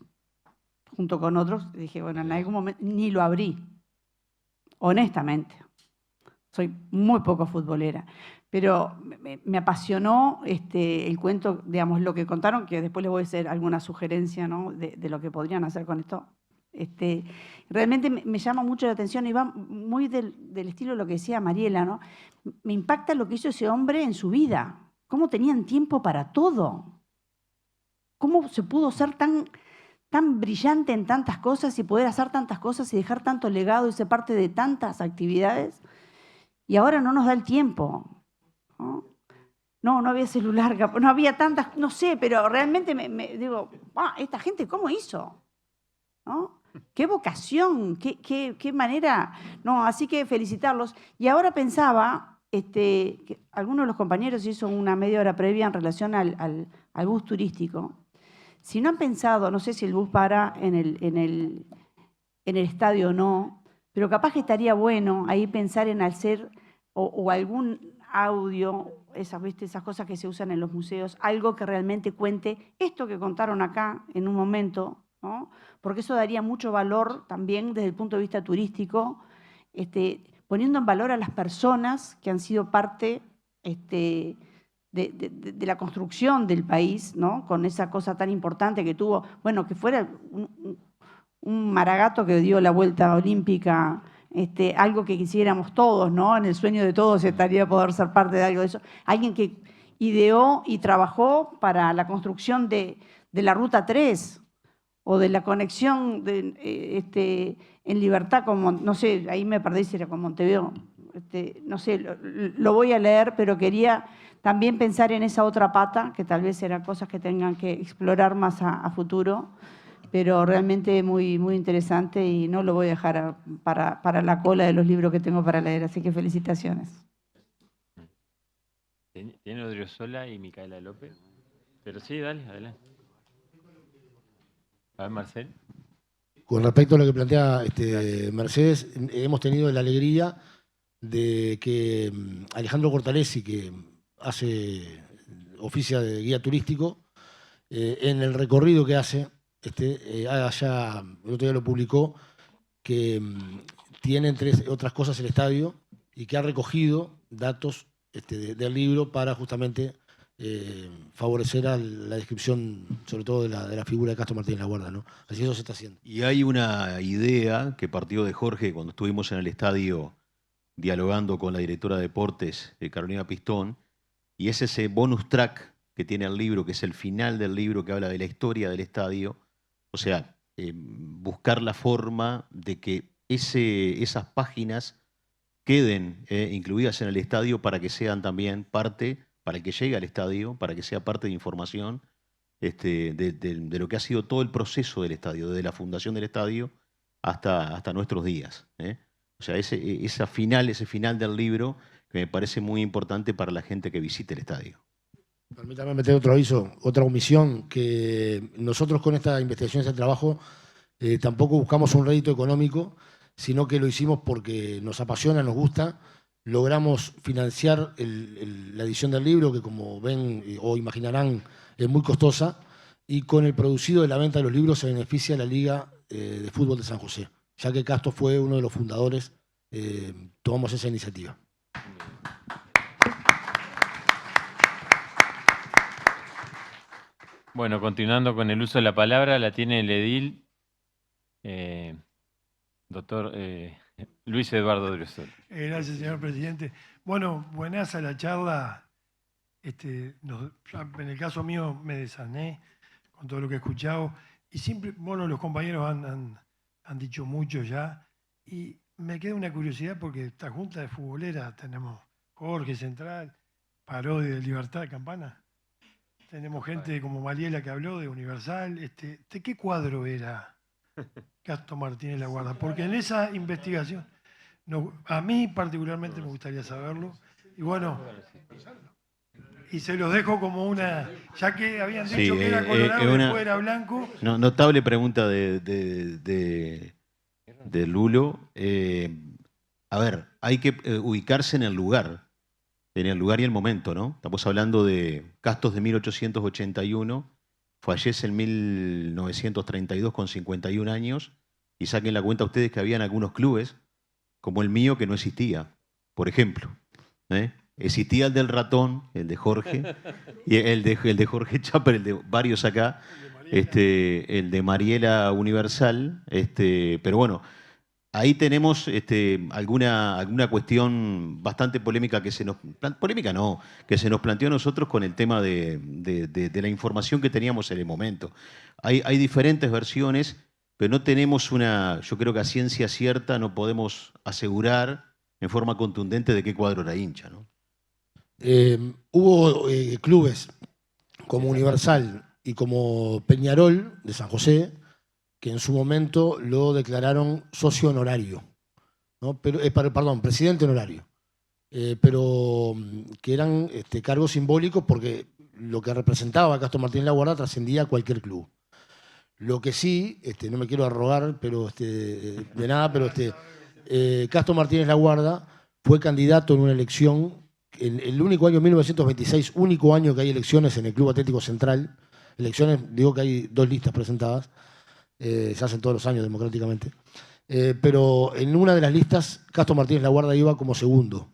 junto con otros. Y dije, bueno, en algún momento ni lo abrí. Honestamente. Soy muy poco futbolera. Pero me apasionó el cuento, digamos, lo que contaron, que después les voy a hacer alguna sugerencia, ¿no?, de lo que podrían hacer con esto. Realmente me llama mucho la atención y va muy del estilo de lo que decía Mariela, ¿no? Me impacta lo que hizo ese hombre en su vida. Cómo tenían tiempo para todo. Cómo se pudo ser tan brillante en tantas cosas y poder hacer tantas cosas y dejar tanto legado y ser parte de tantas actividades. Y ahora no nos da el tiempo. ¿no? No había celular, no había tantas, no sé, pero realmente me digo, ¿esta gente cómo hizo? ¿No? Qué vocación, qué manera. No, así que felicitarlos. Y ahora pensaba, que alguno de los compañeros hizo una media hora previa en relación al bus turístico. Si no han pensado, no sé si el bus para en el estadio o no, pero capaz que estaría bueno ahí pensar en hacer o algún audio, ¿viste? Esas cosas que se usan en los museos, algo que realmente cuente esto que contaron acá en un momento, ¿no? Porque eso daría mucho valor también desde el punto de vista turístico, poniendo en valor a las personas que han sido parte de la construcción del país, ¿no? Con esa cosa tan importante que tuvo, bueno, que fuera un Maragato que dio la vuelta olímpica, algo que quisiéramos todos, ¿no? En el sueño de todos estaría poder ser parte de algo de eso. Alguien que ideó y trabajó para la construcción de la Ruta 3 o de la conexión en Libertad, como, no sé, ahí me perdí si era con Montevideo, no sé, lo voy a leer, pero quería también pensar en esa otra pata, que tal vez eran cosas que tengan que explorar más a futuro, pero realmente muy, muy interesante y no lo voy a dejar para la cola de los libros que tengo para leer, así que felicitaciones. Tiene Odriozola y Micaela López. Pero sí, dale, adelante. A ver, Marcel. Con respecto a lo que plantea Mercedes, hemos tenido la alegría de que Alejandro Cortalesi, que oficia de guía turístico, en el recorrido que hace, haga ya, el otro día lo publicó, que tiene entre otras cosas el estadio y que ha recogido datos del libro para justamente favorecer a la descripción, sobre todo de la figura de Castro Martínez Laguarda, ¿no? Así eso se está haciendo. Y hay una idea que partió de Jorge cuando estuvimos en el estadio dialogando con la directora de deportes, Carolina Pistón, y es ese bonus track que tiene el libro, que es el final del libro que habla de la historia del estadio. O sea, buscar la forma de que esas páginas queden incluidas en el estadio para que sean también parte, para el que llegue al estadio, para que sea parte de información de lo que ha sido todo el proceso del estadio, desde la fundación del estadio hasta nuestros días. O sea, ese final del libro que me parece muy importante para la gente que visite el estadio. Permítame meter otro aviso, otra omisión, que nosotros con esta investigación, este trabajo, tampoco buscamos un rédito económico, sino que lo hicimos porque nos apasiona, nos gusta. Logramos financiar la edición del libro, que como ven o imaginarán es muy costosa, y con el producido de la venta de los libros se beneficia la Liga de Fútbol de San José. Ya que Castro fue uno de los fundadores, tomamos esa iniciativa. Bueno, continuando con el uso de la palabra, la tiene el edil, doctor Luis Eduardo Odriozola. Gracias, señor presidente. Bueno, buenaza la charla. En el caso mío me desané con todo lo que he escuchado. Y siempre, bueno, los compañeros han dicho mucho ya. Y me queda una curiosidad porque esta junta de futbolera tenemos Jorge Central, Parodi de Libertad de Campana. Tenemos gente como Mariela que habló de Universal. ¿De qué cuadro era Castro Martínez Laguarda? Porque en esa investigación, a mí particularmente me gustaría saberlo. Y bueno, y se los dejo como una, ya que habían dicho que era colorado y después era blanco. Notable pregunta de Lulo. A ver, hay que ubicarse en el lugar y el momento, ¿no? Estamos hablando de Castos de 1881, fallece en 1932 con 51 años, y saquen la cuenta ustedes que habían algunos clubes, como el mío, que no existía, por ejemplo. Existía el del Ratón, el de Jorge, y el de Jorge Chaper, el de varios acá, el de Mariela Universal, pero bueno, ahí tenemos alguna cuestión bastante polémica que se nos planteó a nosotros con el tema de la información que teníamos en el momento. Hay diferentes versiones, pero no tenemos yo creo que a ciencia cierta no podemos asegurar en forma contundente de qué cuadro era hincha, ¿no? Hubo clubes como Universal y como Peñarol de San José que en su momento lo declararon socio honorario, ¿no? Pero, perdón, presidente honorario, pero que eran cargos simbólicos porque lo que representaba a Castro Martínez La Guarda trascendía a cualquier club. Lo que sí, no me quiero arrogar pero, de nada, pero Castro Martínez La Guarda fue candidato en una elección, el único año, 1926, único año que hay elecciones en el Club Atlético Central. Elecciones, digo que hay 2 listas presentadas, se hacen todos los años democráticamente. Pero en una de las listas, Castro Martínez La Guarda iba como segundo.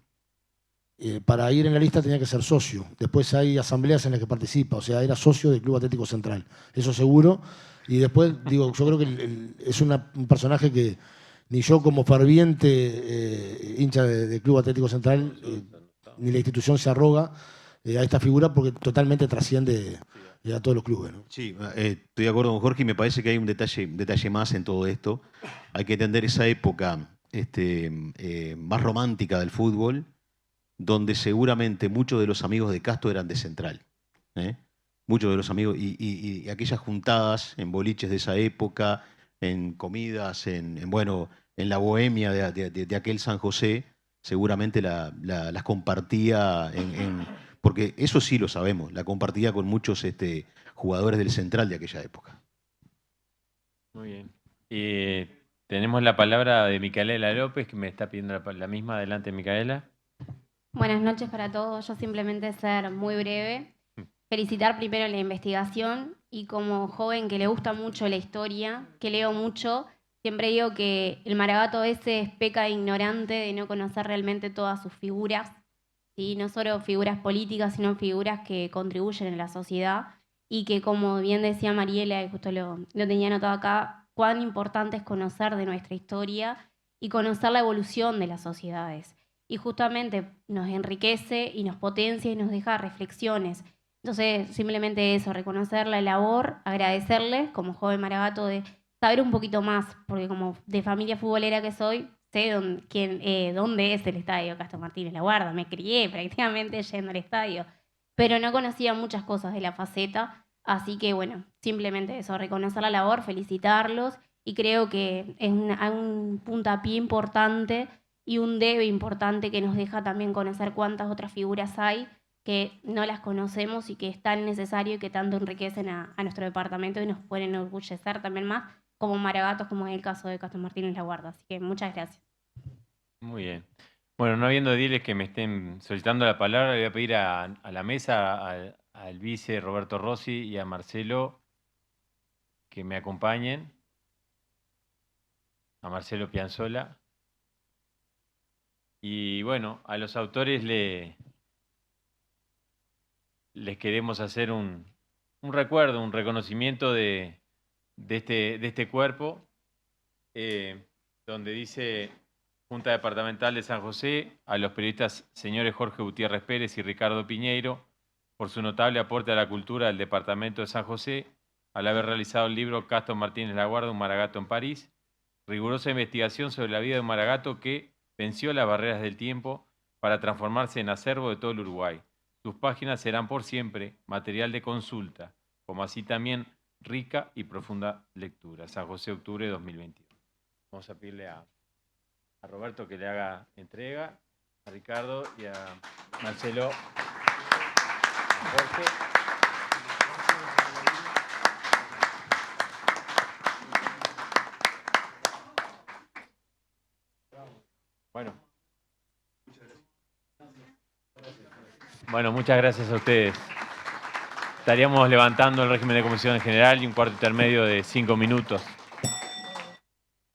Para ir en la lista tenía que ser socio. Después hay asambleas en las que participa, o sea, era socio del Club Atlético Central, eso seguro. Y después, digo, yo creo que es un personaje que ni yo como ferviente hincha de Club Atlético Central, ni la institución se arroga a esta figura porque totalmente trasciende a todos los clubes, ¿no? Sí, estoy de acuerdo con Jorge y me parece que hay un detalle más en todo esto. Hay que entender esa época más romántica del fútbol, donde seguramente muchos de los amigos de Castro eran de Central. Muchos de los amigos, y aquellas juntadas en boliches de esa época, en comidas, en la bohemia de aquel San José, seguramente las compartía, porque eso sí lo sabemos, la compartía con muchos jugadores del Central de aquella época. Muy bien. Tenemos la palabra de Micaela López, que me está pidiendo la misma. Adelante, Micaela. Buenas noches para todos. Yo simplemente ser muy breve. Felicitar primero la investigación y como joven que le gusta mucho la historia, que leo mucho, siempre digo que el Maragato a veces peca de ignorante, de no conocer realmente todas sus figuras, ¿sí? No solo figuras políticas, sino figuras que contribuyen en la sociedad y que, como bien decía Mariela, y justo lo tenía anotado acá, cuán importante es conocer de nuestra historia y conocer la evolución de las sociedades. Y justamente nos enriquece y nos potencia y nos deja reflexiones. Entonces, simplemente eso, reconocer la labor, agradecerles como joven Maragato de saber un poquito más, porque como de familia futbolera que soy, sé dónde es el estadio Castro Martínez La Guarda, me crié prácticamente yendo al estadio, pero no conocía muchas cosas de la faceta, así que bueno, simplemente eso, reconocer la labor, felicitarlos, y creo que es un puntapié importante y un debe importante que nos deja también conocer cuántas otras figuras hay que no las conocemos y que es tan necesario y que tanto enriquecen a nuestro departamento y nos pueden enorgullecer también más como Maragatos, como en el caso de Castro Martínez La Guarda. Así que muchas gracias. Muy bien. Bueno, no habiendo ediles que me estén solicitando la palabra, le voy a pedir a la mesa, al vice Roberto Rossi y a Marcelo que me acompañen. A Marcelo Pianzola. Y bueno, a los autores les queremos hacer un recuerdo, un reconocimiento de este cuerpo, donde dice Junta Departamental de San José, a los periodistas señores Jorge Gutiérrez Pérez y Ricardo Piñeiro, por su notable aporte a la cultura del departamento de San José, al haber realizado el libro Castro Martínez La Guarda, un Maragato en París, rigurosa investigación sobre la vida de un Maragato que venció las barreras del tiempo para transformarse en acervo de todo el Uruguay. Sus páginas serán por siempre material de consulta, como así también rica y profunda lectura. San José, octubre de 2021. Vamos a pedirle a Roberto que le haga entrega, a Ricardo y a Marcelo, a Jorge. Bueno, muchas gracias a ustedes. Estaríamos levantando el régimen de comisión general y un cuarto intermedio de 5 minutos.